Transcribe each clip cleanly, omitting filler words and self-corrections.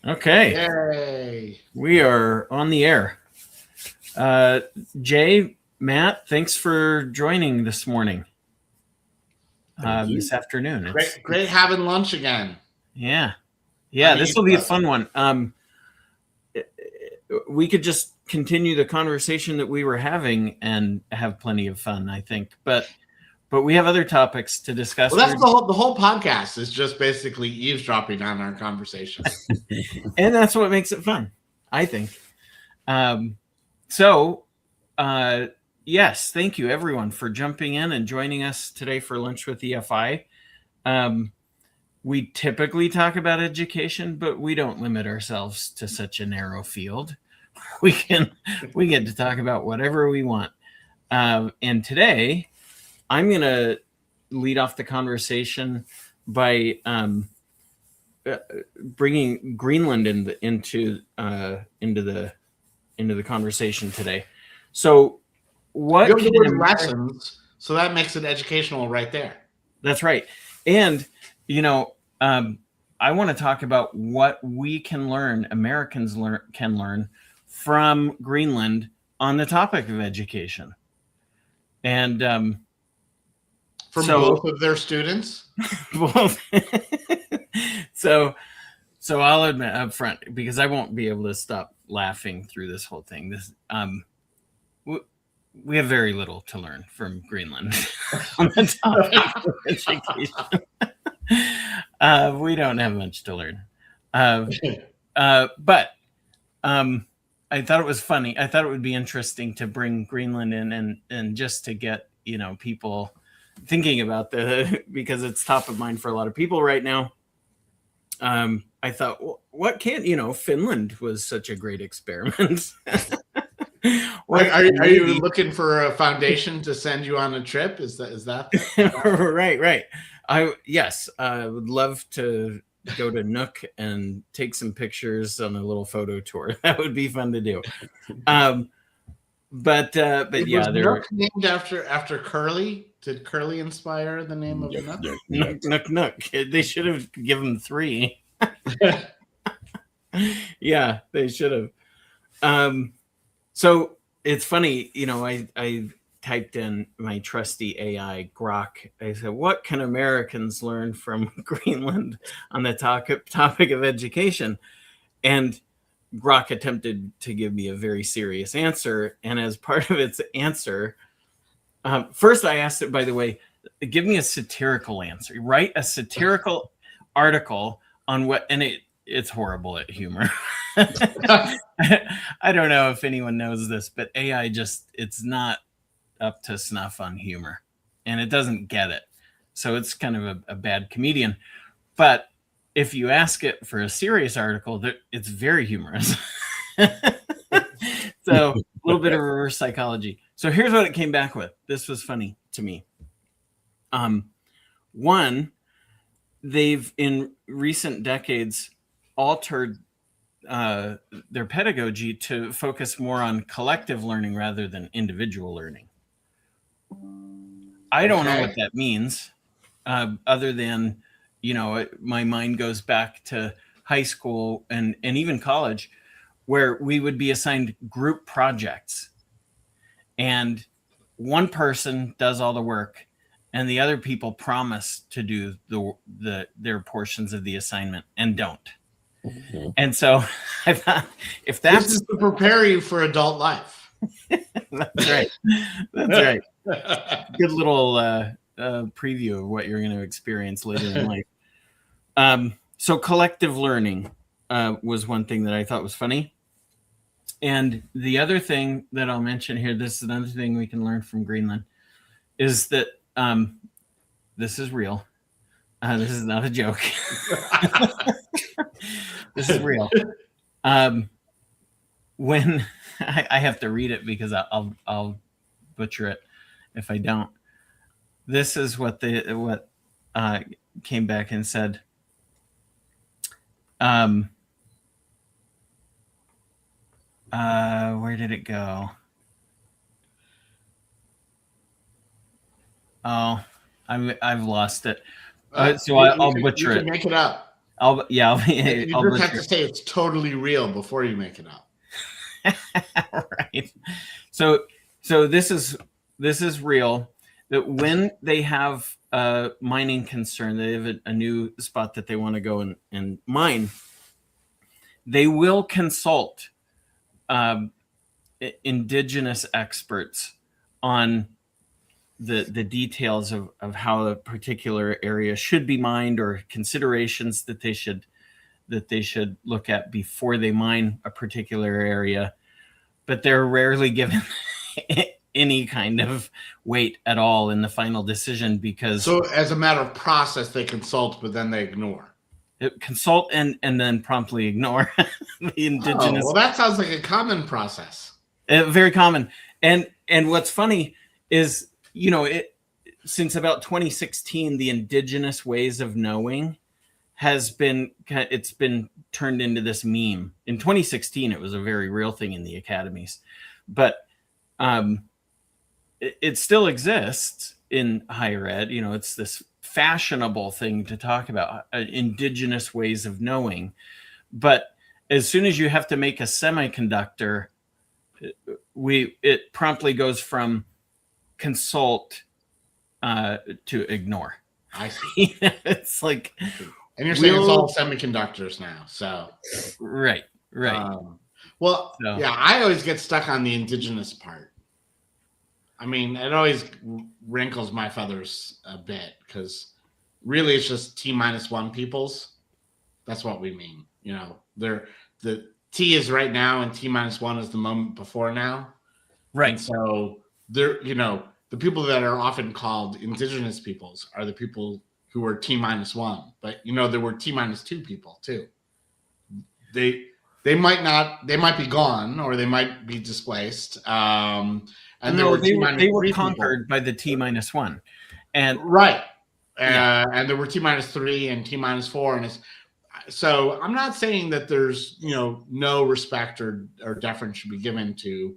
Okay. Yay. We are on the air. Jay, Matt, thanks for joining this morning. This afternoon. Great having lunch again. Yeah. This will be a fun one. We could just continue the conversation that we were having and have plenty of fun, I think. But we have other topics to discuss. Well, that's the whole podcast is just basically eavesdropping on our conversation. And that's what makes it fun, I think. Yes, thank you everyone for jumping in and joining us today for Lunch with EFI. We typically talk about education, but we don't limit ourselves to such a narrow field. We get to talk about whatever we want. And today, I'm going to lead off the conversation by bringing Greenland into the conversation today. So, what you have the word lessons? So that makes it educational right there. That's right. And I want to talk about what we can learn, Americans can learn from Greenland on the topic of education. And from both of their students. So I'll admit up front, because I won't be able to stop laughing through this whole thing. We have very little to learn from Greenland on the topic of education. We don't have much to learn. But I thought it was funny. I thought it would be interesting to bring Greenland in and just to get, people thinking about because it's top of mind for a lot of people right now. I thought, what can't, Finland was such a great experiment. Are you looking for a foundation to send you on a trip? Is that right? I would love to go to Nook and take some pictures on a little photo tour. That would be fun to do. But yeah, was Nook named after Curly. Did Curly inspire the name of the Nook? Nook. They should have given 3. Yeah, they should have. So it's funny, I typed in my trusty AI Grok. I said, what can Americans learn from Greenland on the topic of education? And Grok attempted to give me a very serious answer. And as part of its answer, first I asked it, by the way, give me a satirical answer. Write a satirical article on what, and it's horrible at humor. I don't know if anyone knows this, but AI it's not up to snuff on humor, and it doesn't get it. So it's kind of a bad comedian. But if you ask it for a serious article, it's very humorous. So a little bit of reverse psychology. So here's what it came back with. This was funny to me. One, they've in recent decades altered their pedagogy to focus more on collective learning rather than individual learning. I don't know what that means, other than, my mind goes back to high school and even college, where we would be assigned group projects. And one person does all the work, and the other people promise to do their portions of the assignment and don't. Mm-hmm. And so I thought, if that's this is to prepare you for adult life. That's right. That's right. Good little preview of what you're going to experience later in life. So collective learning was one thing that I thought was funny. And the other thing that I'll mention here, this is another thing we can learn from Greenland, is that this is real. This is not a joke. This is real. When I have to read it because I'll butcher it if I don't. This is what came back and said. Where did it go? Oh, I've lost it. So I'll butcher it. Make it up. I'll You just have to say it's totally real before you make it up. Right. So this is real. That when they have a mining concern, they have a new spot that they want to go and mine, they will consult indigenous experts on the details of how a particular area should be mined, or considerations that they should look at before they mine a particular area. But they're rarely given any kind of weight at all in the final decision, because so as a matter of process, they consult, but then they ignore. Consult and then promptly ignore the indigenous. Oh, well, that sounds like a common process. Very common. And what's funny is, since about 2016, the indigenous ways of knowing it's been turned into this meme. In 2016, it was a very real thing in the academies, but it still exists in higher ed. It's this fashionable thing to talk about, indigenous ways of knowing. But as soon as you have to make a semiconductor, it promptly goes from consult to ignore. I see. It's like, and you're saying it's all semiconductors now, so right. Yeah, I always get stuck on the indigenous part. I mean, it always wrinkles my feathers a bit, because really it's just T-1 peoples. That's what we mean. The T is right now, and T-1 is the moment before now. Right. And so the people that are often called indigenous peoples are the people who are T-1, but there were T-2 people too. They might be gone, or they might be displaced. And they were conquered by the T-1, and right. And there were T-3 and T-4, and so I'm not saying that there's no respect or deference should be given to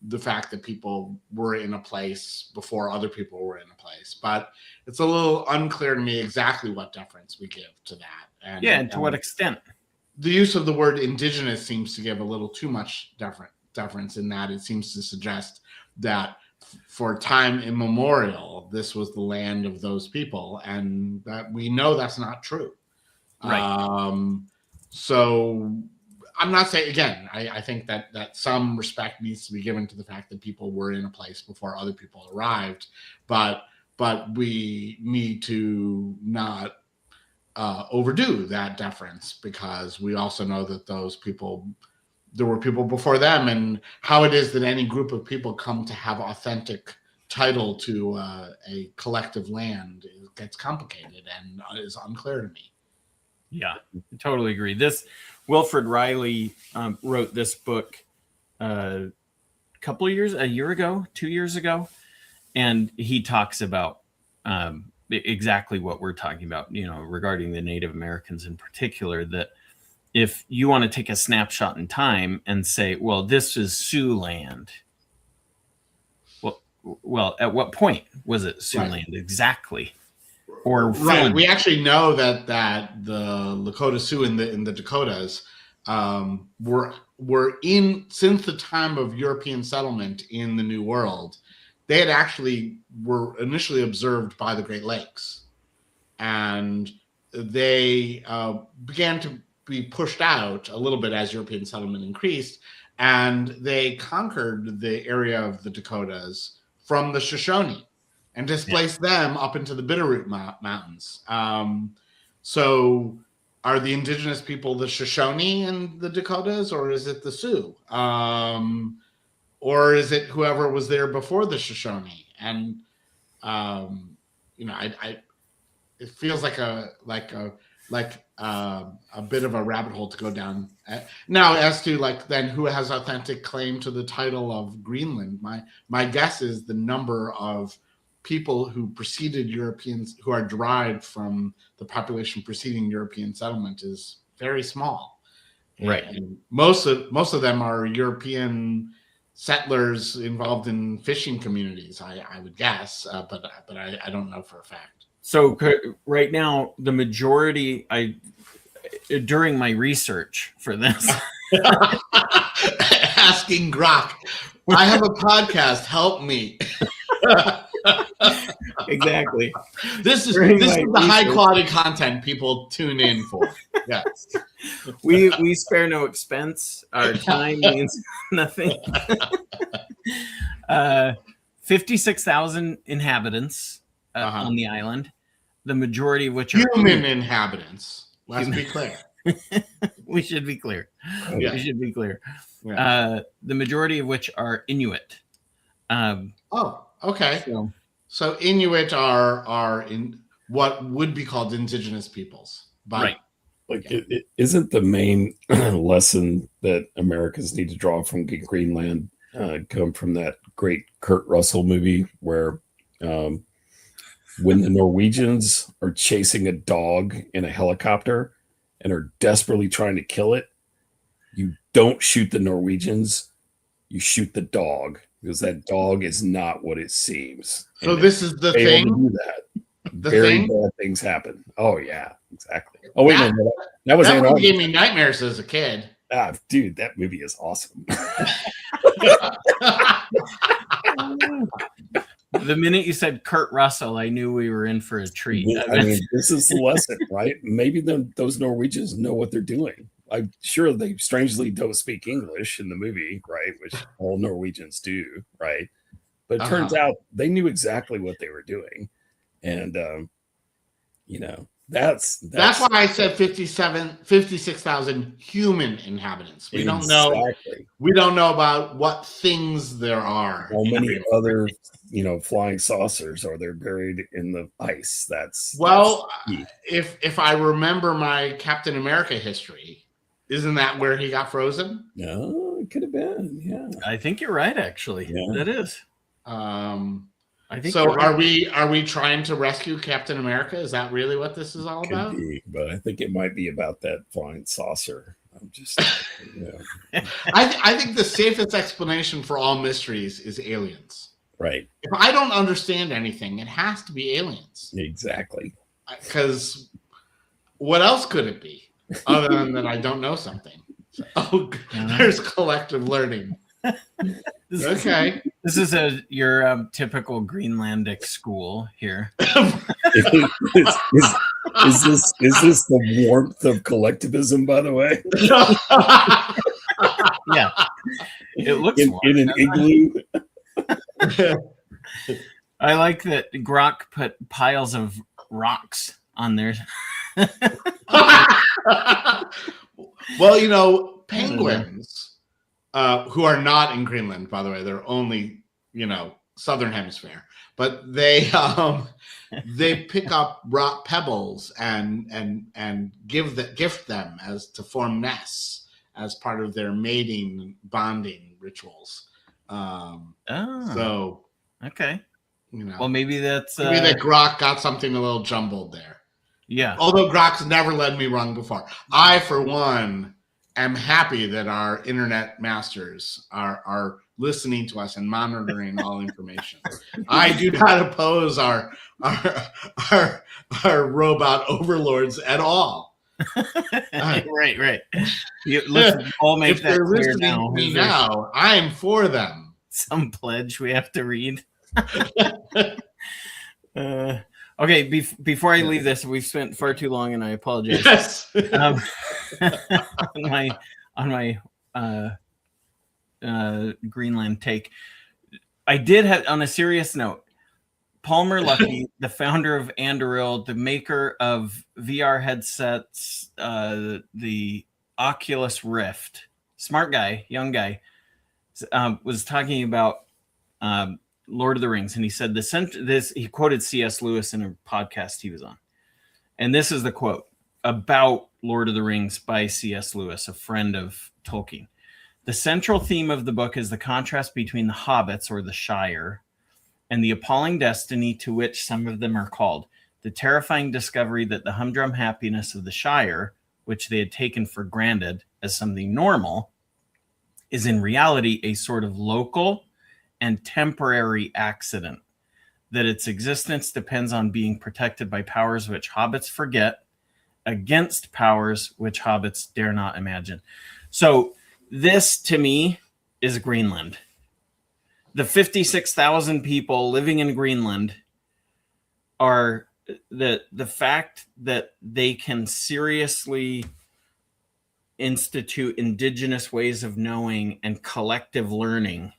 the fact that people were in a place before other people were in a place, but it's a little unclear to me exactly what deference we give to that, and to what extent. The use of the word indigenous seems to give a little too much deference, in that it seems to suggest that for time immemorial, this was the land of those people, and that we know that's not true. Right. So I'm not saying, again, I think that some respect needs to be given to the fact that people were in a place before other people arrived, but we need to not overdo that deference, because we also know that there were people before them, and how it is that any group of people come to have authentic title to a collective land gets complicated and is unclear to me. Yeah, I totally agree. Wilfred Riley wrote this book a year ago, 2 years ago, and he talks about exactly what we're talking about, regarding the Native Americans in particular, that if you want to take a snapshot in time and say, well, this is Sioux land. Well, at what point was it Sioux land exactly? Or right, we actually know that the Lakota Sioux in the Dakotas were in, since the time of European settlement in the New World. They had actually were initially observed by the Great Lakes, and they began to be pushed out a little bit as European settlement increased, and they conquered the area of the Dakotas from the Shoshone and displaced them up into the Bitterroot Mountains. So are the indigenous people the Shoshone in the Dakotas, or is it the Sioux? Or is it whoever was there before the Shoshone? And it feels like a bit of a rabbit hole to go down. Now, as to then who has authentic claim to the title of Greenland, my guess is the number of people who preceded Europeans, who are derived from the population preceding European settlement, is very small. Right. And most of them are European settlers involved in fishing communities, I would guess, but I don't know for a fact. So right now, the majority, during my research for this. Asking Grok, I have a podcast, help me. Exactly. This is the high quality content people tune in for. Yes. We spare no expense. Our time means nothing. 56,000 inhabitants on the island, the majority of which are human inhabitants. Let's be clear. We should be clear. Yeah. We should be clear. Yeah. The majority of which are Inuit. Okay. So Inuit are in what would be called indigenous peoples. Right. Like, it isn't the main lesson that Americans need to draw from Greenland come from that great Kurt Russell movie where when the Norwegians are chasing a dog in a helicopter and are desperately trying to kill it, you don't shoot the Norwegians, you shoot the dog, because that dog is not what it seems. So and this is the thing. To do that. Very bad things happen. Oh yeah, exactly. Oh wait, no, that was that gave me nightmares as a kid. Ah, dude, that movie is awesome. The minute you said Kurt Russell, I knew we were in for a treat. I mean, this is the lesson, right? Maybe those Norwegians know what they're doing. I'm sure they strangely don't speak English in the movie, right? Which all Norwegians do, right? But it turns out they knew exactly what they were doing. And, that's why I said 56,000 human inhabitants. We don't know. We don't know about what things there are. How many other, flying saucers are there buried in the ice? That's if I remember my Captain America history, isn't that where he got frozen? No, it could have been. Yeah, I think you're right. Actually, that is. I think so. Are we trying to rescue Captain America? Is that really what this is all about? Could be, but I think it might be about that flying saucer. I'm just, I think the safest explanation for all mysteries is aliens. Right. If I don't understand anything, it has to be aliens. Exactly. Because what else could it be other than that I don't know something? So, there's collective learning. Okay. This is your typical Greenlandic school here. is this the warmth of collectivism, by the way? Yeah. It looks in an igloo. I like that Grok put piles of rocks on there. Well, penguins, who are not in Greenland, by the way, they're only, southern hemisphere, but they pick up rock pebbles and gift them to form nests as part of their mating bonding rituals. So okay, well, maybe that's maybe that Grok got something a little jumbled there. Yeah. Although Grok's never led me wrong before. I, for one, am happy that our internet masters are listening to us and monitoring all information. I do not oppose our robot overlords at all. Right. Let's all make that clear now. Now, I am for them. Some pledge we have to read. Okay, before I leave this, we've spent far too long, and I apologize. Yes. On my Greenland take, I did have, on a serious note, Palmer Luckey, the founder of Anduril, the maker of VR headsets, the Oculus Rift, smart guy, young guy, was talking about Lord of the Rings, and he said he quoted C.S. Lewis in a podcast he was on, and this is the quote about Lord of the Rings by C.S. Lewis, a friend of Tolkien. The central theme of the book is the contrast between the hobbits, or the Shire, and the appalling destiny to which some of them are called. The terrifying discovery that the humdrum happiness of the Shire, which they had taken for granted as something normal, is in reality a sort of local and temporary accident, that its existence depends on being protected by powers which hobbits forget, against powers which hobbits dare not imagine. So this, to me, is Greenland. The 56,000 people living in Greenland are the fact that they can seriously institute indigenous ways of knowing and collective learning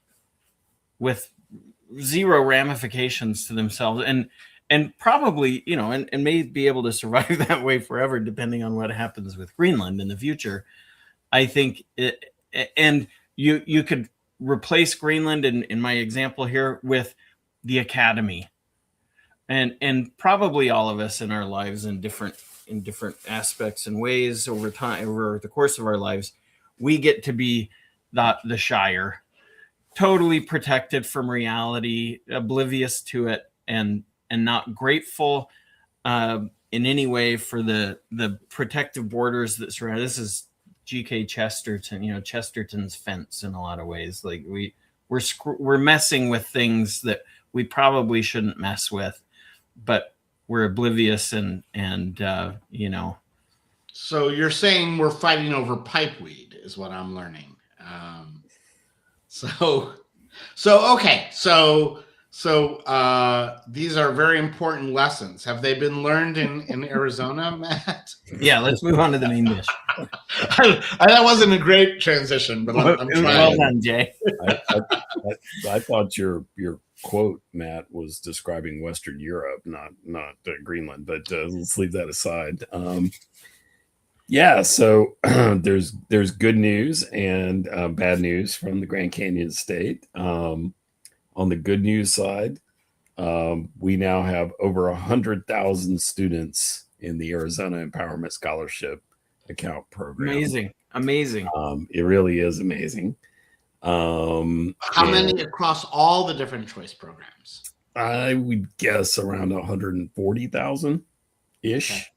with zero ramifications to themselves, and probably, and may be able to survive that way forever, depending on what happens with Greenland in the future. I think and you could replace Greenland in my example here with the academy, and probably all of us in our lives in different aspects and ways over time, over the course of our lives, we get to be the Shire, totally protected from reality, oblivious to it, and not grateful in any way for the protective borders that surround. This is G.K. Chesterton, Chesterton's fence in a lot of ways. Like we're messing with things that we probably shouldn't mess with, but we're oblivious and So you're saying we're fighting over pipeweed is what I'm learning. Okay. So these are very important lessons. Have they been learned in Arizona, Matt? Yeah, let's move on to the main dish. That wasn't a great transition, but I'm trying. Well done, Jay. I thought your quote, Matt, was describing Western Europe, not Greenland. But let's leave that aside. So there's good news and bad news from the Grand Canyon State. On the good news side, we now have over 100,000 students in the Arizona Empowerment Scholarship Account Program. Amazing. It really is amazing. How many across all the different choice programs? I would guess around 140,000 ish.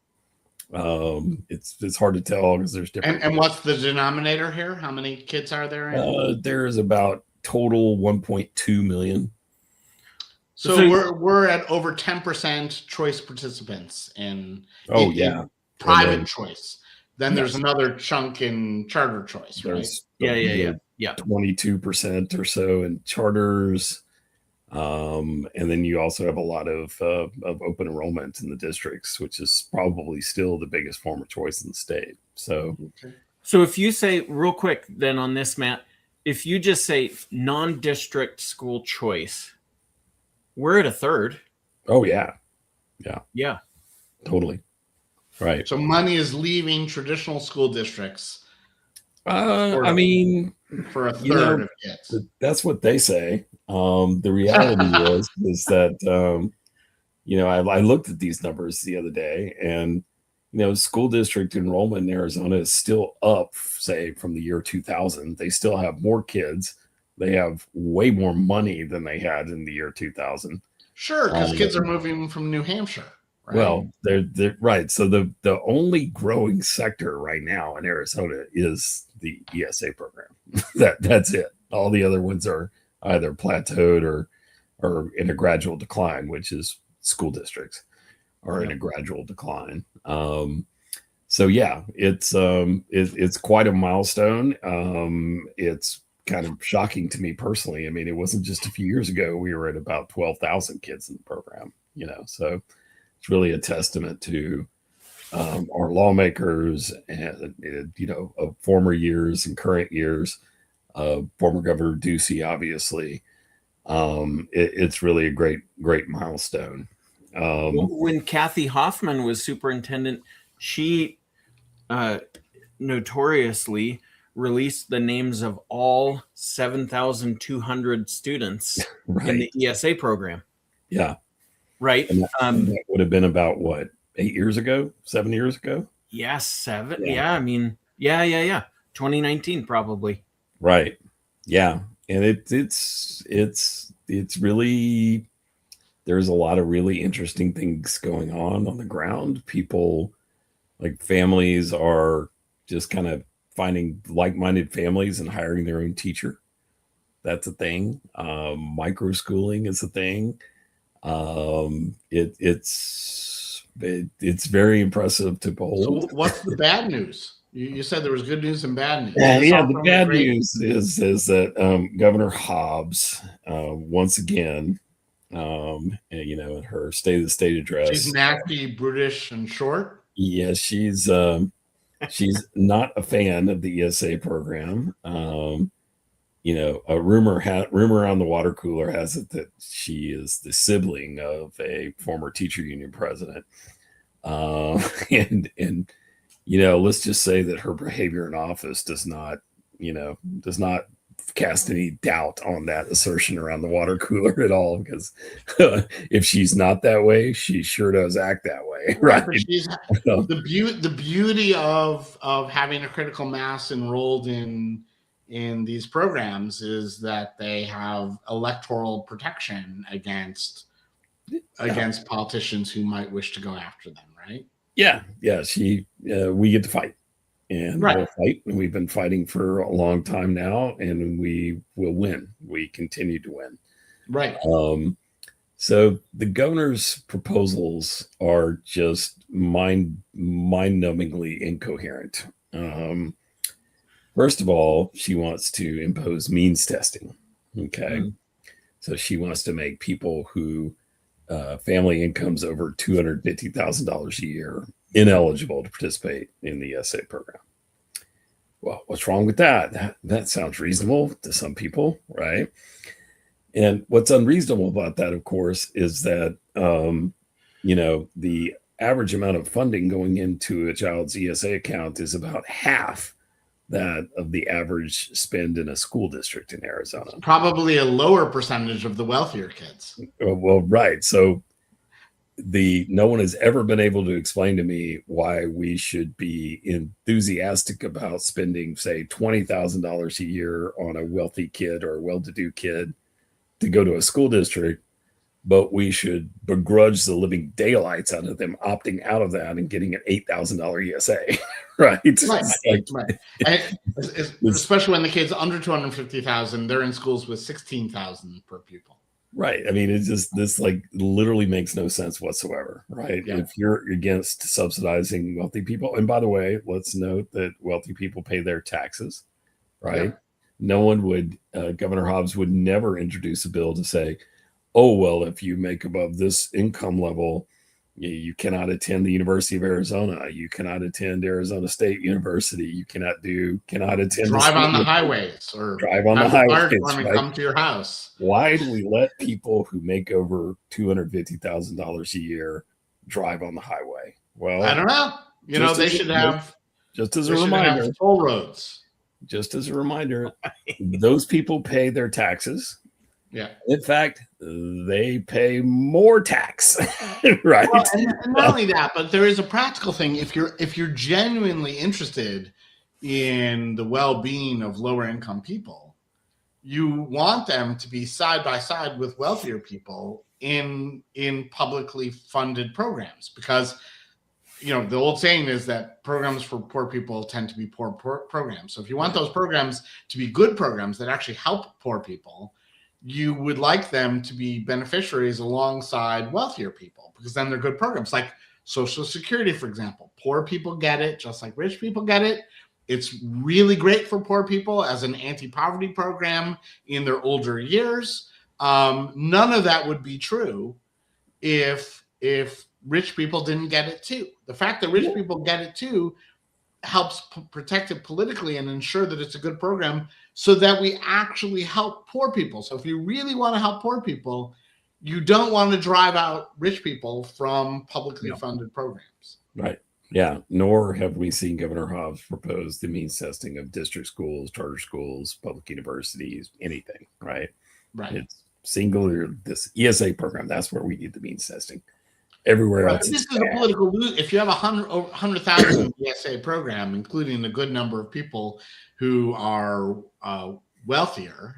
Okay. It's hard to tell because there's different. And what's the denominator here? How many kids are there? There's about total 1.2 million. So we're at over 10% choice participants in private choice. Then there's another chunk in charter choice, right? Yeah. 22% or so in charters. And then you also have a lot of open enrollment in the districts, which is probably still the biggest form of choice in the state. So if you say real quick then on this, Matt, if you just say non-district school choice, we're at a third. Oh yeah. Totally. Right. So money is leaving traditional school districts. For a third of kids. That's what they say. The reality is that I looked at these numbers the other day, and school district enrollment in Arizona is still up, say, from the year 2000. They still have more kids. They have way more money than they had in the year 2000. Sure, because kids are moving from New Hampshire. Right? Well, they're right. So the only growing sector right now in Arizona is the ESA program. That's it. All the other ones are either plateaued or in a gradual decline, which is school districts are in a gradual decline. It's quite a milestone. It's kind of shocking to me personally. I mean, it wasn't just a few years ago we were at about 12,000 kids in the program. So it's really a testament to our lawmakers and of former years and current years. Former Governor Ducey, obviously. It's really a great milestone. When Kathy Hoffman was superintendent, she notoriously released the names of all 7,200 students in the ESA program. Yeah. Right. And that would have been about what, 7 years ago? Yeah, 7. Yeah. I mean, yeah. 2019 probably. Right. Yeah. And it's really, there's a lot of really interesting things going on the ground. People, like families, are just kind of finding like-minded families and hiring their own teacher. That's a thing. Micro schooling is a thing. It's it's very impressive to So behold. what's the bad news? You said there was good news and bad news. Yeah, the bad news is that Governor Hobbs, once again, and, in her State of the State address, she's nasty, brutish, and short. Yeah, she's not a fan of the ESA program. A rumor on the water cooler has it that she is the sibling of a former teacher union president, and let's just say that her behavior in office does not cast any doubt on that assertion around the water cooler at all, because if she's not that way, she sure does act that way, right? But she's, the beauty of having a critical mass enrolled in these programs is that they have electoral protection against politicians who might wish to go after them, right? Yeah. We get to fight. And right. We'll fight, and we've been fighting for a long time now, and we will win. We continue to win. Right. So the governor's proposals are just mind-numbingly incoherent. First of all, she wants to impose means testing. Okay. Mm-hmm. So she wants to make people who family incomes over $250,000 a year ineligible to participate in the ESA program. Well, what's wrong with that? That sounds reasonable to some people, right? And what's unreasonable about that, of course, is that the average amount of funding going into a child's ESA account is about half that of the average spend in a school district in Arizona. Probably a lower percentage of the wealthier kids. Well, right. So no one has ever been able to explain to me why we should be enthusiastic about spending, say, $20,000 a year on a wealthy kid or a well-to-do kid to go to a school district, but we should begrudge the living daylights out of them opting out of that and getting an $8,000 ESA, right? Right. And especially when the kid's under $250,000, they're in schools with $16,000 per pupil. Right. I mean, it's just, this literally makes no sense whatsoever, right? Yeah. If you're against subsidizing wealthy people, and by the way, let's note that wealthy people pay their taxes, right? Yeah. No one would, Governor Hobbs would never introduce a bill to say, oh, well, if you make above this income level, you cannot attend the University of Arizona. You cannot attend Arizona State University. You cannot attend. Drive on the highways, or drive on the highways. Right? Come to your house. Why do we let people who make over $250,000 a year drive on the highway? Well, I don't know. They should have. Just as a reminder, toll roads. Just as a reminder, those people pay their taxes. Yeah. In fact, they pay more tax, right? Well, and not only that, but there is a practical thing. If you're genuinely interested in the well-being of lower income people, you want them to be side by side with wealthier people in publicly funded programs, because the old saying is that programs for poor people tend to be poor programs. So if you want those programs to be good programs that actually help poor people, you would like them to be beneficiaries alongside wealthier people, because then they're good programs. Like Social Security, for example. Poor people get it just like rich people get it. It's really great for poor people as an anti-poverty program in their older years. None of that would be true if rich people didn't get it too. The fact that rich people get it too helps protect it politically and ensure that it's a good program, so that we actually help poor people. So if you really want to help poor people, you don't want to drive out rich people from publicly funded programs. Right. Yeah. Nor have we seen Governor Hobbs propose the means testing of district schools, charter schools, public universities, anything. Right. Right. It's singular, this ESA program. That's where we need the means testing. Everywhere else. This is a political loot. If you have 100,000 ESA program, including a good number of people who are wealthier,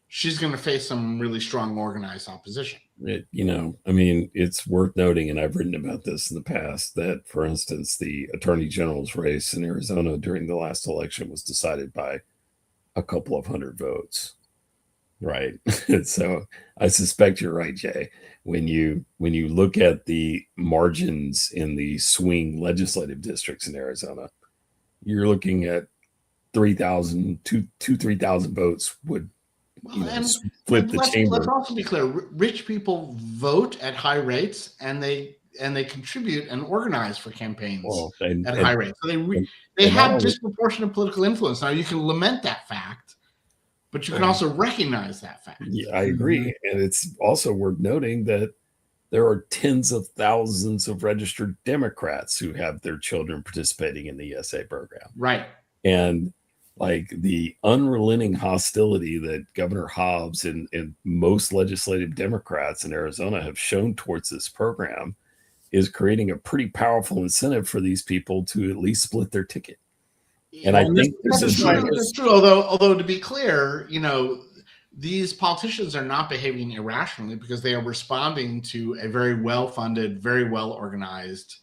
she's going to face some really strong organized opposition. It's worth noting, and I've written about this in the past, that, for instance, the attorney general's race in Arizona during the last election was decided by a couple of hundred votes. right. So I suspect you're right, Jay. When you look at the margins in the swing legislative districts in Arizona, you're looking at 3,000 votes would flip And the let's chamber. also be clear: rich people vote at high rates, and they contribute and organize for campaigns Well, at high rates. So they and not have only- disproportionate political influence. Now you can lament that fact, but you can also recognize that fact. Yeah, I agree. And it's also worth noting that there are tens of thousands of registered Democrats who have their children participating in the ESA program. Right. And like the unrelenting hostility that Governor Hobbs and most legislative Democrats in Arizona have shown towards this program is creating a pretty powerful incentive for these people to at least split their ticket. And I think this is true. Although to be clear, these politicians are not behaving irrationally because they are responding to a very well-funded, very well-organized,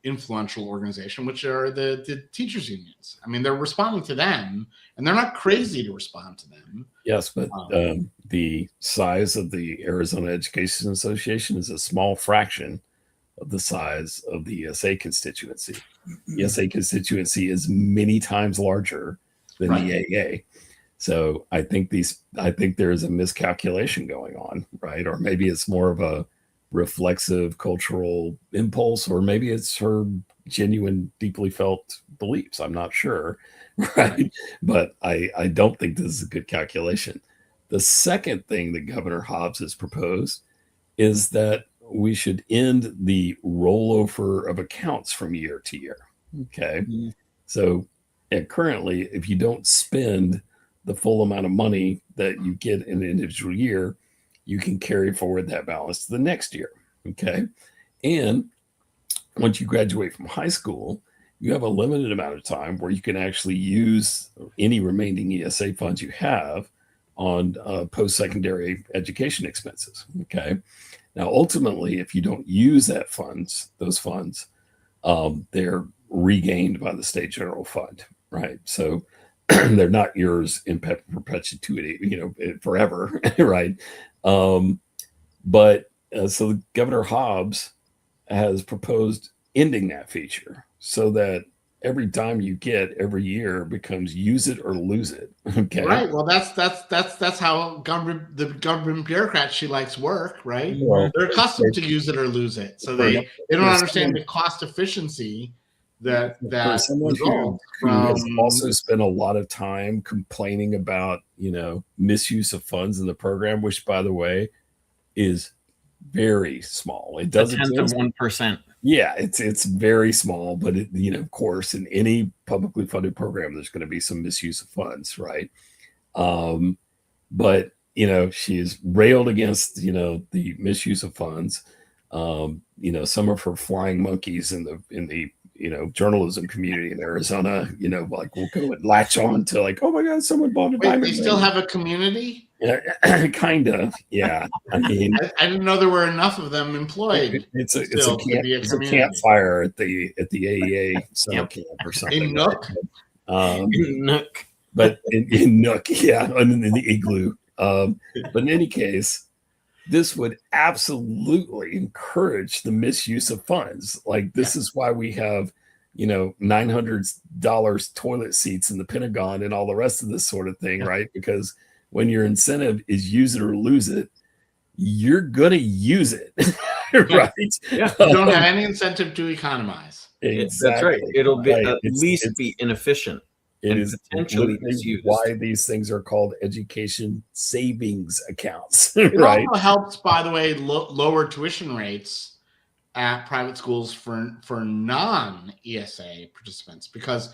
influential organization, which are the teachers unions. I mean, they're responding to them, and they're not crazy to respond to them. Yes, but the size of the Arizona Education Association is a small fraction of the size of the ESA constituency. The ESA constituency is many times larger than the AA. So I think there is a miscalculation going on, right? Or maybe it's more of a reflexive cultural impulse, or maybe it's her genuine, deeply felt beliefs. I'm not sure, right? But I don't think this is a good calculation. The second thing that Governor Hobbs has proposed is that we should end the rollover of accounts from year to year. Okay. Mm-hmm. So currently, if you don't spend the full amount of money that you get in an individual year, you can carry forward that balance to the next year. Okay. And once you graduate from high school, you have a limited amount of time where you can actually use any remaining ESA funds you have on post-secondary education expenses. Okay. Now, ultimately, if you don't use those funds, they're regained by the state general fund, right? So they're not yours in perpetuity, forever, right? But so Governor Hobbs has proposed ending that feature so that every dime you get every year becomes use it or lose it. Okay. Right. Well, that's how the government bureaucrats she likes work, right? Well, they're accustomed to use it or lose it. So they don't understand the cost efficiency that for someone who has also spent a lot of time complaining about, misuse of funds in the program, which, by the way, is very small. It doesn't 1%. Yeah, it's very small, but of course, in any publicly funded program, there's going to be some misuse of funds, right? But she's railed against the misuse of funds. Some of her flying monkeys in the journalism community in Arizona, like we'll go and latch on to like, oh my God, someone bought a diamond. They still have a community? Yeah, kind of. Yeah. I mean, I didn't know there were enough of them employed. It's a campfire at the AEA summer camp or something. In Nook. In Nook. But in Nook, yeah, in the igloo. But in any case, this would absolutely encourage the misuse of funds. Like this is why we have, $900 toilet seats in the Pentagon and all the rest of this sort of thing, right? Because when your incentive is use it or lose it, you're gonna use it, right? Yeah. You don't have any incentive to economize. Exactly. That's right. It'll be at least be inefficient. It is potentially misused. Why these things are called education savings accounts. It right? also helps, by the way, lower tuition rates at private schools for non-ESA participants, because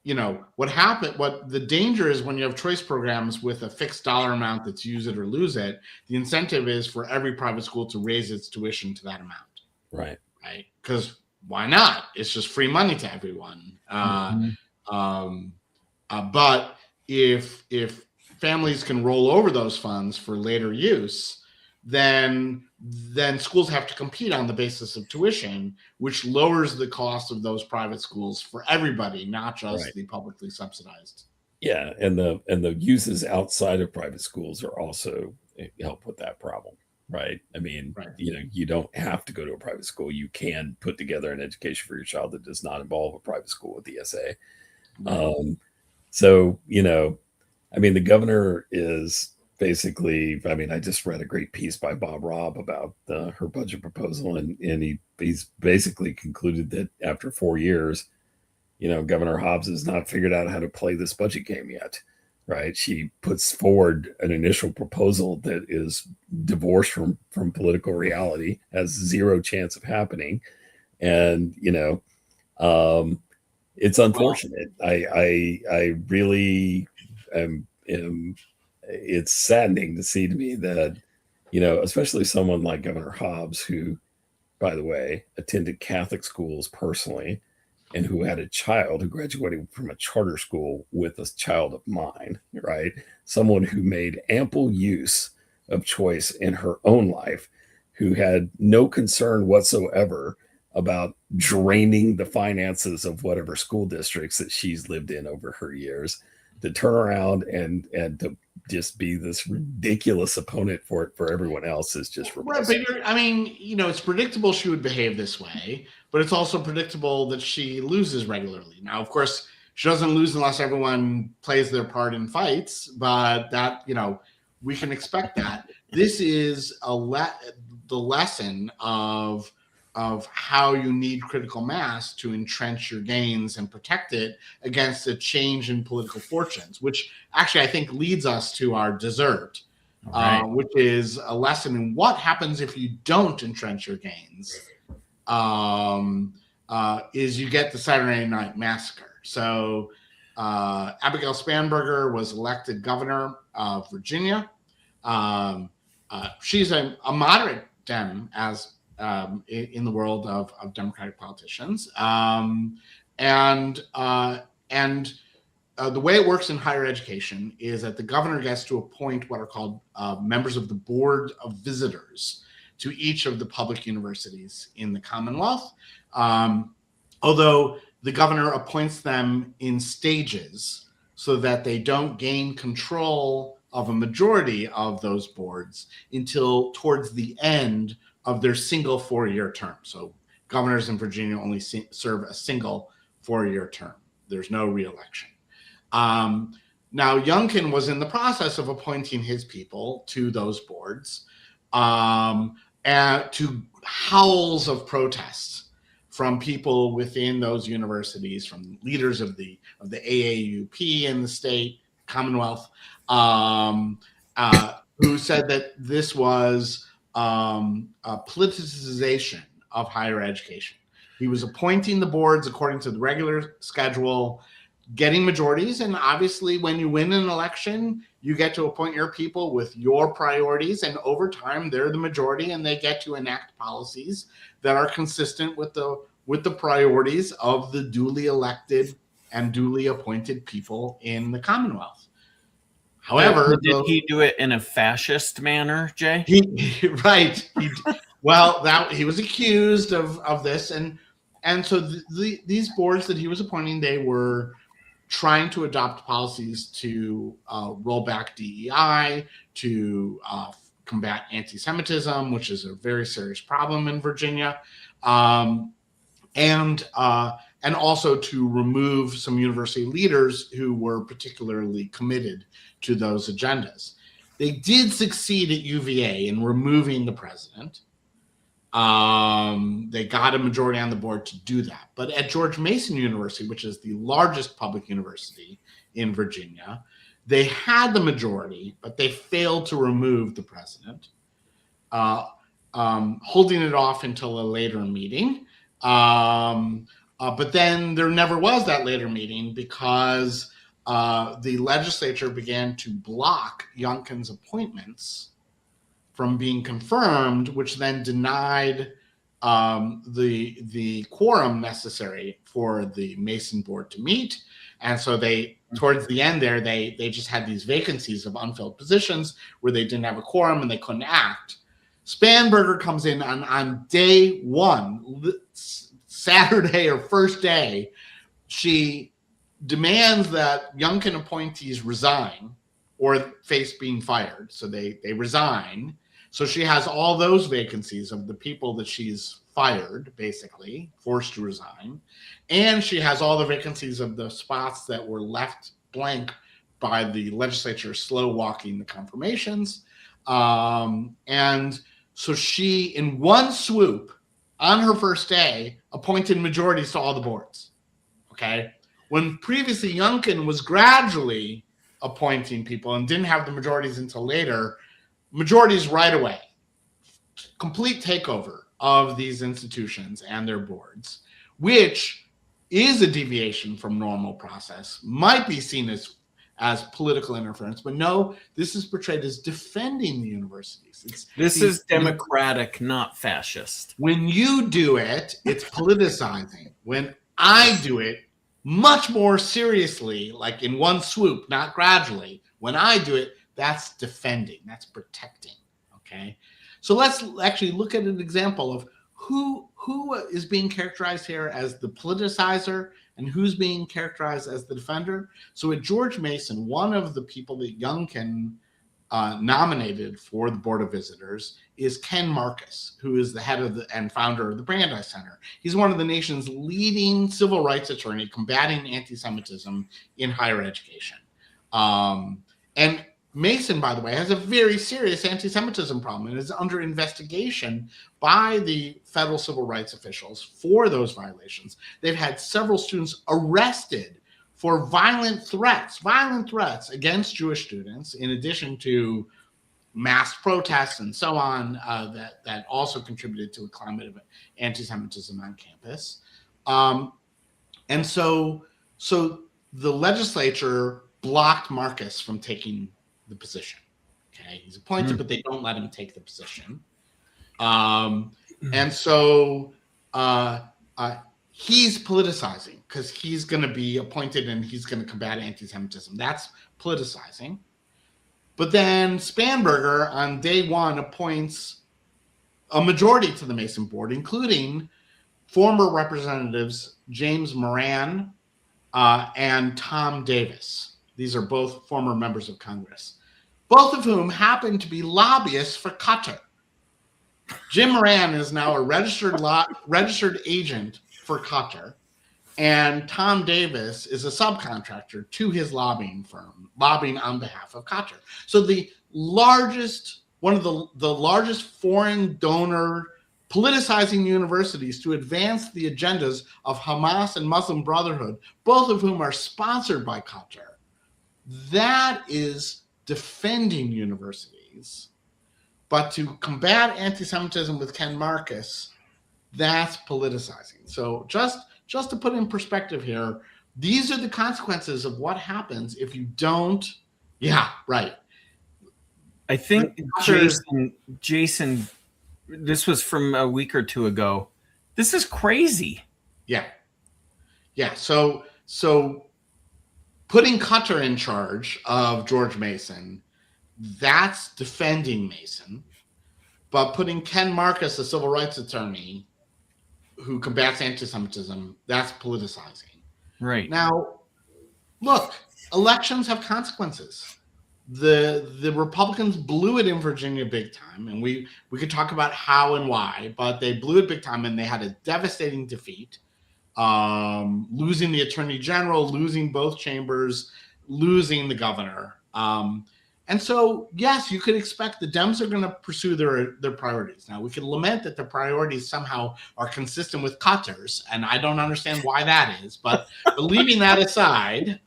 what the danger is when you have choice programs with a fixed dollar amount that's use it or lose it, the incentive is for every private school to raise its tuition to that amount. Right. Because why not? It's just free money to everyone. But if families can roll over those funds for later use, then schools have to compete on the basis of tuition, which lowers the cost of those private schools for everybody, not just the publicly subsidized. Yeah, and the uses outside of private schools are also help with that problem, right? I mean, Right. you don't have to go to a private school. You can put together an education for your child that does not involve a private school with ESA. Right. So, I mean, the governor is basically, I mean, I just read a great piece by Bob Robb about her budget proposal, and he's basically concluded that after 4 years, Governor Hobbs has not figured out how to play this budget game yet, right? She puts forward an initial proposal that is divorced from political reality, has zero chance of happening, and it's unfortunate. I really am. It's saddening to see to me that especially someone like Governor Hobbs, who, by the way, attended Catholic schools personally, and who had a child who graduated from a charter school with a child of mine, right? Someone who made ample use of choice in her own life, who had no concern whatsoever about draining the finances of whatever school districts that she's lived in over her years, to turn around and to just be this ridiculous opponent for everyone else is just repulsive. Right, but I mean, it's predictable she would behave this way, but it's also predictable that she loses regularly. Now, of course, she doesn't lose unless everyone plays their part in fights, but that, we can expect that. This is the lesson of how you need critical mass to entrench your gains and protect it against a change in political fortunes, which actually I think leads us to our dessert, right. Which is a lesson in what happens if you don't entrench your gains. Is you get the Saturday Night Massacre. So Abigail Spanberger was elected governor of Virginia. She's a moderate Dem, as in the world of Democratic politicians. The way it works in higher education is that the governor gets to appoint what are called members of the Board of Visitors to each of the public universities in the Commonwealth. Although the governor appoints them in stages so that they don't gain control of a majority of those boards until towards the end of their single 4-year term. So governors in Virginia only serve a single 4-year term. There's no reelection. Now, Youngkin was in the process of appointing his people to those boards, and to howls of protests from people within those universities, from leaders of the AAUP in the state, Commonwealth, who said that this was a politicization of higher education. He was appointing the boards according to the regular schedule, getting majorities. And obviously, when you win an election, you get to appoint your people with your priorities. And over time, they're the majority, and they get to enact policies that are consistent with the priorities of the duly elected and duly appointed people in the Commonwealth. However, did he do it in a fascist manner, Jay? Right. He was accused of this, and so these boards that he was appointing, they were trying to adopt policies to roll back DEI, to combat antisemitism, which is a very serious problem in Virginia, and also to remove some university leaders who were particularly committed to those agendas. They did succeed at UVA in removing the president. They got a majority on the board to do that. But at George Mason University, which is the largest public university in Virginia, they had the majority, but they failed to remove the president, holding it off until a later meeting. But then there never was that later meeting because the legislature began to block Youngkin's appointments from being confirmed, which then denied the quorum necessary for the Mason board to meet. And so towards the end there, they just had these vacancies of unfilled positions where they didn't have a quorum and they couldn't act. Spanberger comes in on day one, Saturday or first day. She demands that Youngkin appointees resign or face being fired. So they resign. So she has all those vacancies of the people that she's fired, basically, forced to resign. And she has all the vacancies of the spots that were left blank by the legislature slow walking the confirmations. And so she, in one swoop, on her first day, appointed majorities to all the boards. Okay? When previously Youngkin was gradually appointing people and didn't have the majorities until later, majorities right away. Complete takeover of these institutions and their boards, which is a deviation from normal process, might be seen as political interference, but no, this is portrayed as defending the universities. This is democratic, not fascist. When you do it, it's politicizing. When I do it much more seriously, like in one swoop, not gradually, when I do it, that's defending, that's protecting, okay? So let's actually look at an example of who is being characterized here as the politicizer and who's being characterized as the defender. So at George Mason, one of the people that Youngkin nominated for the Board of Visitors is Ken Marcus, who is the head of and founder of the Brandeis Center. He's one of the nation's leading civil rights attorney combating anti-Semitism in higher education. And Mason, by the way, has a very serious anti-Semitism problem and is under investigation by the federal civil rights officials for those violations. They've had several students arrested for violent threats against Jewish students, in addition to mass protests and so on, that also contributed to a climate of anti-Semitism on campus. And so the legislature blocked Marcus from taking the position. Okay, he's appointed, but they don't let him take the position. And so he's politicizing because he's going to be appointed and he's going to combat anti-Semitism. That's politicizing. But then Spanberger on day one appoints a majority to the Mason board, including former representatives James Moran and Tom Davis. These are both former members of Congress, both of whom happen to be lobbyists for Qatar. Jim Moran is now a registered agent for Qatar, and Tom Davis is a subcontractor to his lobbying firm, lobbying on behalf of Qatar. So one of the largest foreign donor politicizing universities to advance the agendas of Hamas and Muslim Brotherhood, both of whom are sponsored by Qatar. That is defending universities. But to combat anti-Semitism with Ken Marcus, that's politicizing. So just to put in perspective here, these are the consequences of what happens if you don't. Yeah, right. I think Jason, this was from a week or two ago. This is crazy. Yeah. So putting Qatar in charge of George Mason, that's defending Mason. But putting Ken Marcus, a civil rights attorney who combats anti-Semitism, that's politicizing. Right. Now, look, elections have consequences. The Republicans blew it in Virginia big time, and we could talk about how and why, but they blew it big time, and they had a devastating defeat, losing the attorney general, losing both chambers, losing the governor. And so, yes, you could expect the Dems are going to pursue their priorities. Now, we could lament that the priorities somehow are consistent with Qatar's, and I don't understand why that is. But leaving that aside,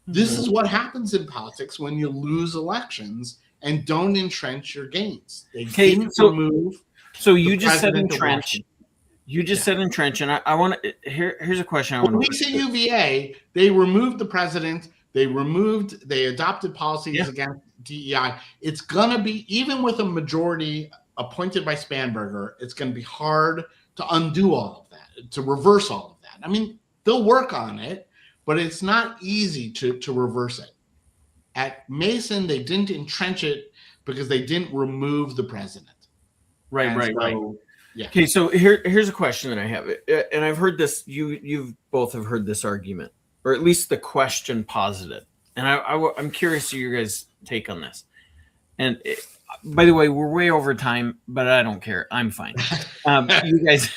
this is what happens in politics when you lose elections and don't entrench your gains. They didn't remove. So you just said entrench. You just said entrench, and I want to. Here's a question I want to. When we say UVA, they removed the president. They adopted policies against DEI. It's going to be, even with a majority appointed by Spanberger, it's going to be hard to undo all of that, to reverse all of that. I mean, they'll work on it, but it's not easy to reverse it. At Mason, they didn't entrench it because they didn't remove the president. Right. Yeah. Okay, so here's a question that I have, and I've heard this. You've both have heard this argument. or at least the question posited. And I'm curious to your guys' take on this. And by the way, we're way over time, but I don't care. I'm fine. You guys,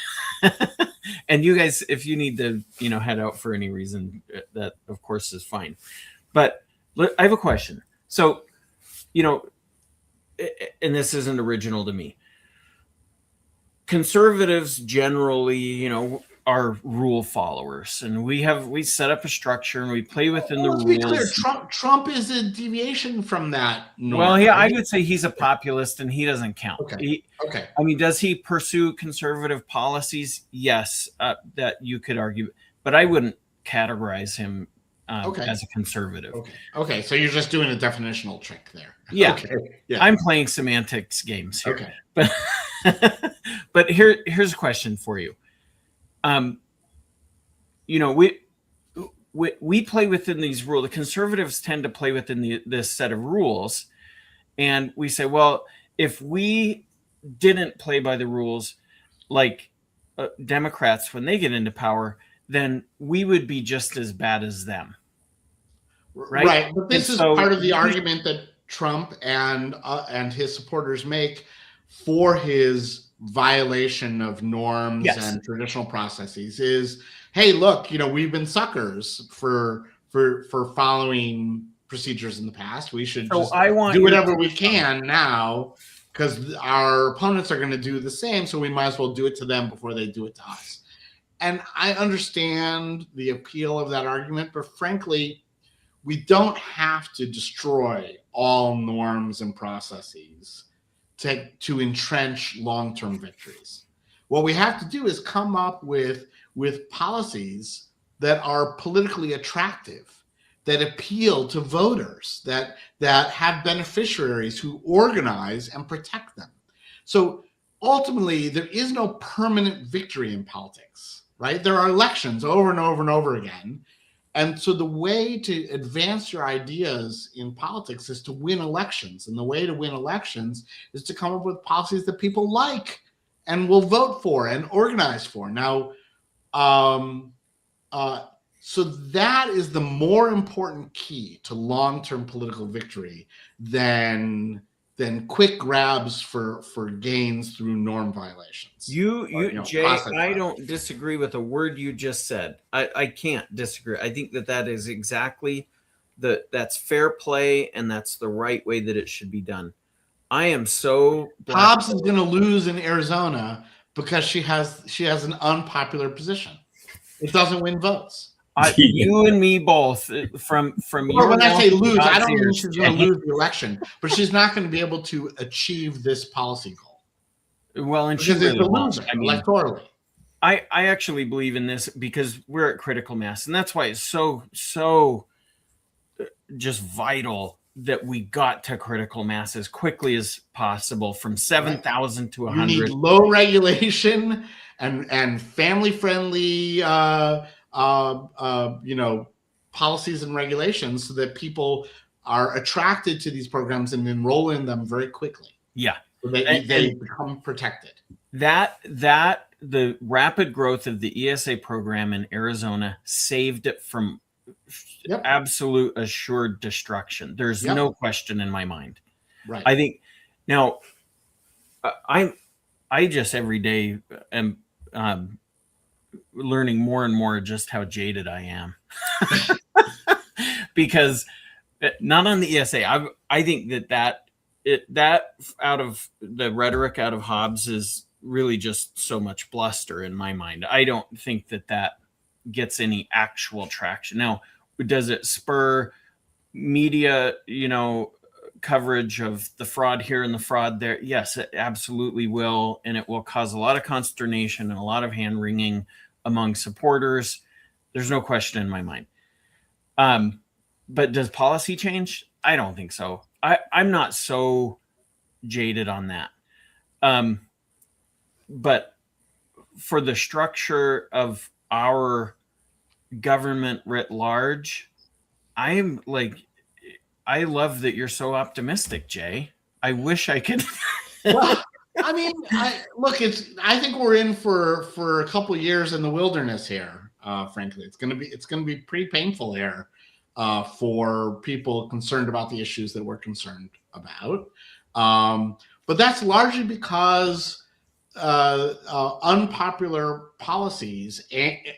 and you guys, if you need to, head out for any reason, that of course is fine. But I have a question. So, and this isn't original to me. Conservatives generally, are rule followers, and we set up a structure and we play within the rules. Be clear, Trump is a deviation from that norm. Well, yeah, I would say he's a populist and he doesn't count. Okay. I mean, does he pursue conservative policies? Yes, that you could argue, but I wouldn't categorize him as a conservative. Okay. So you're just doing a definitional trick there. Yeah. Okay. Yeah. I'm playing semantics games here. Okay. But here's a question for you. We play within these rules. The conservatives tend to play within this set of rules. And we say, well, if we didn't play by the rules like Democrats when they get into power, then we would be just as bad as them. Right. But this is part of the argument that Trump and his supporters make for his violation of norms and traditional processes is, hey, look, we've been suckers for following procedures in the past. We should do whatever we can now because our opponents are going to do the same. So we might as well do it to them before they do it to us. And I understand the appeal of that argument, but frankly, we don't have to destroy all norms and processes to entrench long-term victories. What we have to do is come up with policies that are politically attractive, that appeal to voters, that have beneficiaries who organize and protect them. So ultimately, there is no permanent victory in politics, right? There are elections over and over and over again. And so the way to advance your ideas in politics is to win elections. And the way to win elections is to come up with policies that people like and will vote for and organize for. Now, so that is the more important key to long-term political victory than quick grabs for gains through norm violations. Jay, I don't disagree with a word you just said. I can't disagree. I think that is exactly that's fair play, and that's the right way that it should be done. I am so Hobbs is going to lose in Arizona because she has an unpopular position. It doesn't win votes. You and me both. From well, when I say lose, I don't mean she's going to lose the election, but she's not going to be able to achieve this policy goal. Well, and because it's a loser electorally. I actually believe in this because we're at critical mass, and that's why it's so just vital that we got to critical mass as quickly as possible, from 7,000 to 100. You need low regulation and family friendly policies and regulations so that people are attracted to these programs and enroll in them very quickly. Yeah. So they become protected. The rapid growth of the ESA program in Arizona saved it from absolute assured destruction. There's no question in my mind. Right. I think now I just every day am learning more and more just how jaded I am. Because not on the ESA, I think that out of the rhetoric out of Hobbs is really just so much bluster in my mind. I don't think that gets any actual traction. Now, does it spur media, coverage of the fraud here and the fraud there? Yes, it absolutely will. And it will cause a lot of consternation and a lot of hand wringing among supporters. There's no question in my mind. But does policy change? I don't think so. I'm not so jaded on that. But for the structure of our government writ large, I love that you're so optimistic, Jay. I wish I could. Well, I mean, I think we're in for a couple of years in the wilderness here. frankly. It's going to be pretty painful here for people concerned about the issues that we're concerned about. But that's largely because unpopular policies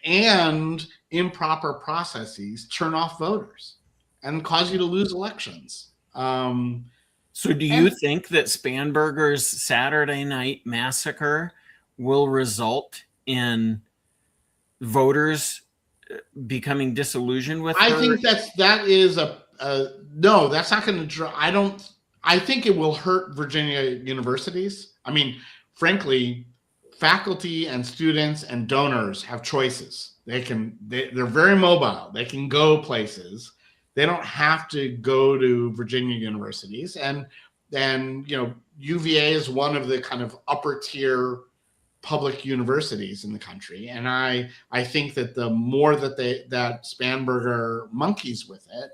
and improper processes turn off voters and cause you to lose elections. So do you think that Spanberger's Saturday night massacre will result in voters becoming disillusioned with her? I think that is no, that's not going to draw. I think it will hurt Virginia universities. I mean, frankly, faculty and students and donors have choices. They're very mobile. They can go places. They don't have to go to Virginia universities. And UVA is one of the kind of upper tier public universities in the country. And I think that the more that Spanberger monkeys with it,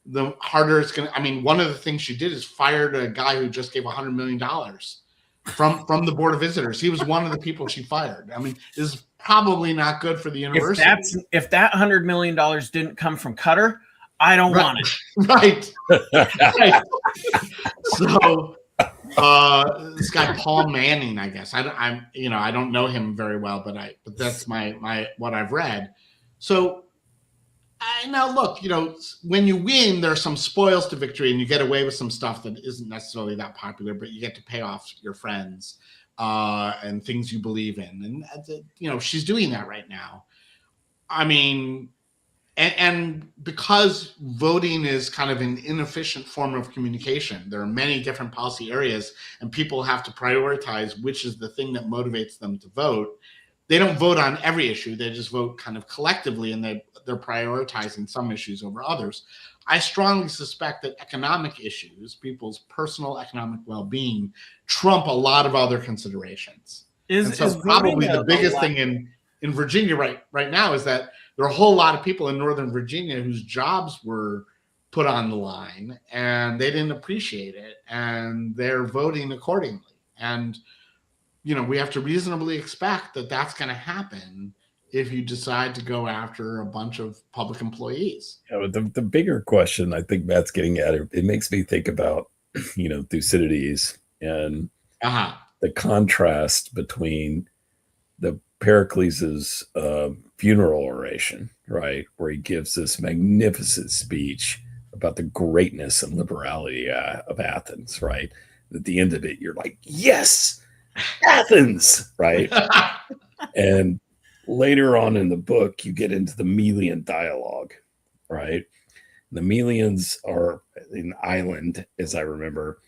the harder it's going to. I mean, one of the things she did is fired a guy who just gave $100 million from the Board of Visitors. He was one of the people she fired. I mean, this is probably not good for the university. If that $100 million didn't come from Qatar, I don't want it. Right. So this guy Paul Manning, I guess. I don't know him very well, but that's my what I've read. So now look, when you win, there are some spoils to victory, and you get away with some stuff that isn't necessarily that popular, but you get to pay off your friends and things you believe in, and she's doing that right now. I mean. And because voting is kind of an inefficient form of communication, there are many different policy areas, and people have to prioritize which is the thing that motivates them to vote. They don't vote on every issue. They just vote kind of collectively, and they're prioritizing some issues over others. I strongly suspect that economic issues, people's personal economic well-being, trump a lot of other considerations. So probably the biggest thing in Virginia right now is that there are a whole lot of people in Northern Virginia whose jobs were put on the line, and they didn't appreciate it, and they're voting accordingly. And, we have to reasonably expect that that's going to happen if you decide to go after a bunch of public employees. Yeah, the bigger question I think Matt's getting at, it makes me think about, Thucydides and the contrast between the Pericles' funeral oration, right, where he gives this magnificent speech about the greatness and liberality of Athens, right? At the end of it, you're like, yes, Athens, right? And later on in the book, you get into the Melian dialogue, right? The Melians are an island, as I remember,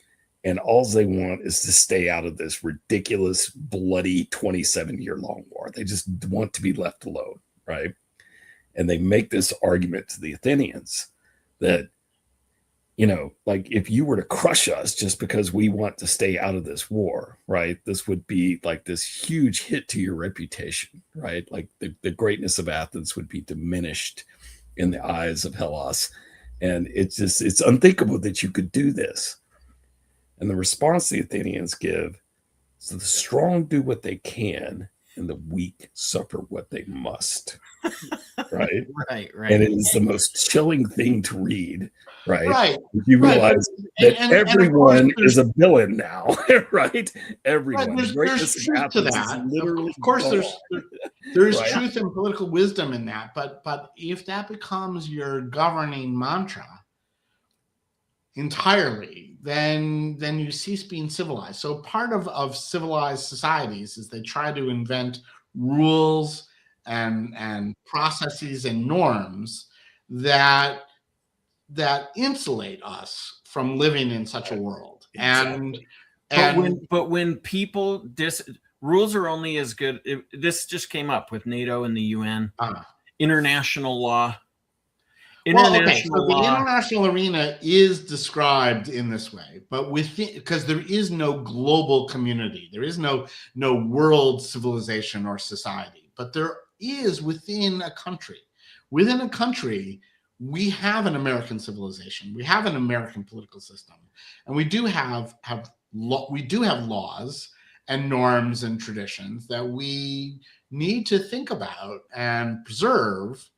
and all they want is to stay out of this ridiculous, bloody 27-year-long war. They just want to be left alone, right? And they make this argument to the Athenians that, like if you were to crush us just because we want to stay out of this war, right? This would be like this huge hit to your reputation, right? Like the greatness of Athens would be diminished in the eyes of Hellas. And it's unthinkable that you could do this. And the response the Athenians give is the strong do what they can and the weak suffer what they must. Right? Right. And it is the most chilling thing to read, right? Right. You realize that everyone is a villain now, right? Everyone. Right, there's truth to that. Of course, there's right? truth and political wisdom in that. But if that becomes your governing mantra entirely, then you cease being civilized. So part of civilized societies is they try to invent rules and processes and norms that insulate us from living in such a world. Exactly. But when people rules are only as good. This just came up with NATO and the UN. International law. So the international arena is described in this way, but because there is no global community, there is no world civilization or society, but there is within a country. Within a country, we have an American civilization, we have an American political system, and we do have laws and norms and traditions that we need to think about and preserve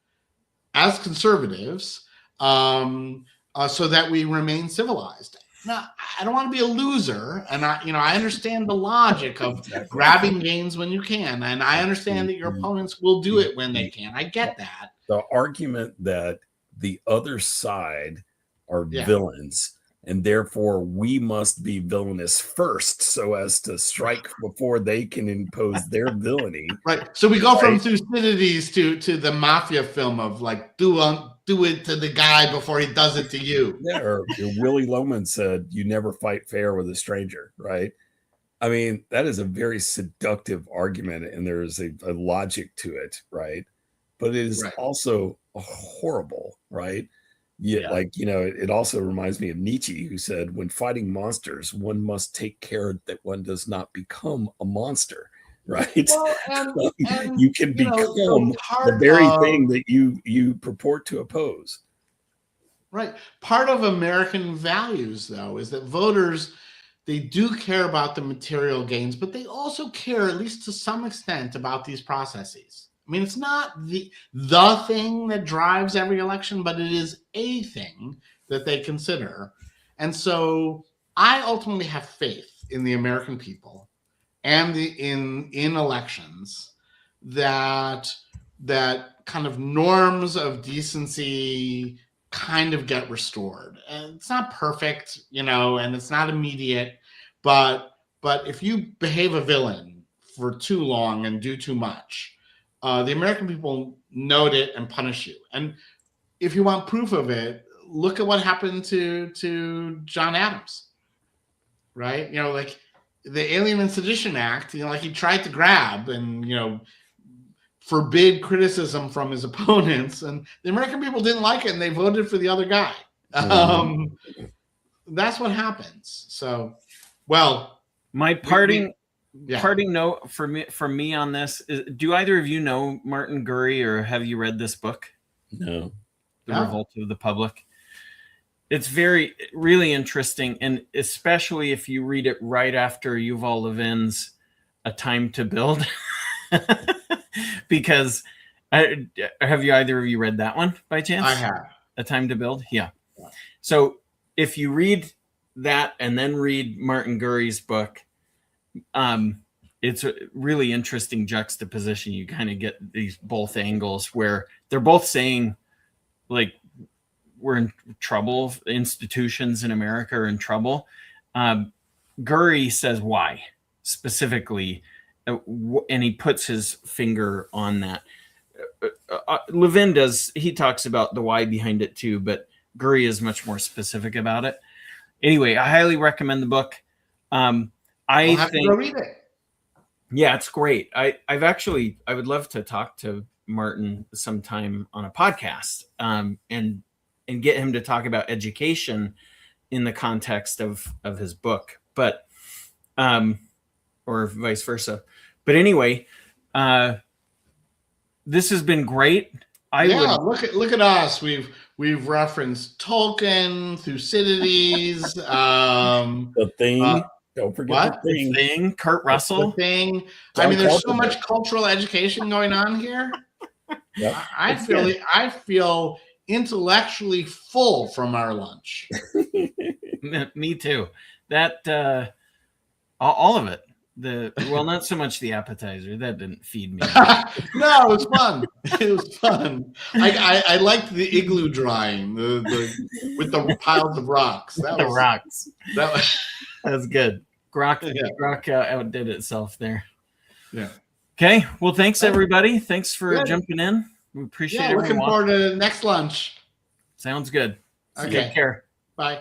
as conservatives, so that we remain civilized. Now, I don't want to be a loser, and I understand the logic of grabbing gains when you can, and I understand that your opponents will do it when they can. I get that. The argument that the other side are villains, and therefore we must be villainous first so as to strike before they can impose their villainy. Right. So we go from Thucydides to the mafia film of like, do it to the guy before he does it to you. Yeah, or Willie Loman said, you never fight fair with a stranger, right? I mean, that is a very seductive argument, and there is a logic to it, right? But it is also horrible, right? Yeah, like, it also reminds me of Nietzsche, who said, when fighting monsters, one must take care that one does not become a monster, right? Well, and you can become the very thing that you purport to oppose. Right. Part of American values, though, is that voters, they do care about the material gains, but they also care, at least to some extent, about these processes. I mean, it's not the thing that drives every election, but it is a thing that they consider. And so I ultimately have faith in the American people and in elections that kind of norms of decency kind of get restored. And it's not perfect, and it's not immediate, but if you behave a villain for too long and do too much, the American people note it and punish you. And if you want proof of it, look at what happened to John Adams, right? Like the Alien and Sedition Act, like he tried to grab and, forbid criticism from his opponents. And the American people didn't like it, and they voted for the other guy. That's what happens. So, well. My parting note for me on this is, do either of you know Martin Gurry, or have you read this book? No. The Revolt of the Public. It's really interesting, and especially if you read it right after Yuval Levin's A Time to Build. Because have you either of you read that one by chance? I have. A Time to Build? Yeah. So if you read that and then read Martin Gurry's book, it's a really interesting juxtaposition. You kind of get these both angles where they're both saying, like, we're in trouble. Institutions in America are in trouble. Gurry says why specifically, and he puts his finger on that. Levin does. He talks about the why behind it too, but Gurry is much more specific about it. Anyway, I highly recommend the book. I have think to go read it. Yeah, it's great. I would love to talk to Martin sometime on a podcast, and get him to talk about education in the context of his book, but or vice versa. But anyway, this has been great. Look at us. We've referenced Tolkien, Thucydides, The Thing. Don't forget The Thing. Kurt Russell. The Thing. I mean, there's so much cultural education going on here. Yep. I feel intellectually full from our lunch. Me too. That all of it. Not so much the appetizer. That didn't feed me. No, it was fun. It was fun. I liked the igloo drying, with the piles of rocks. That was good. Grok outdid itself there. Yeah. Okay. Well, thanks everybody. Thanks for jumping in. We appreciate it. Looking forward to the next lunch. Sounds good. Okay. Take care. Bye.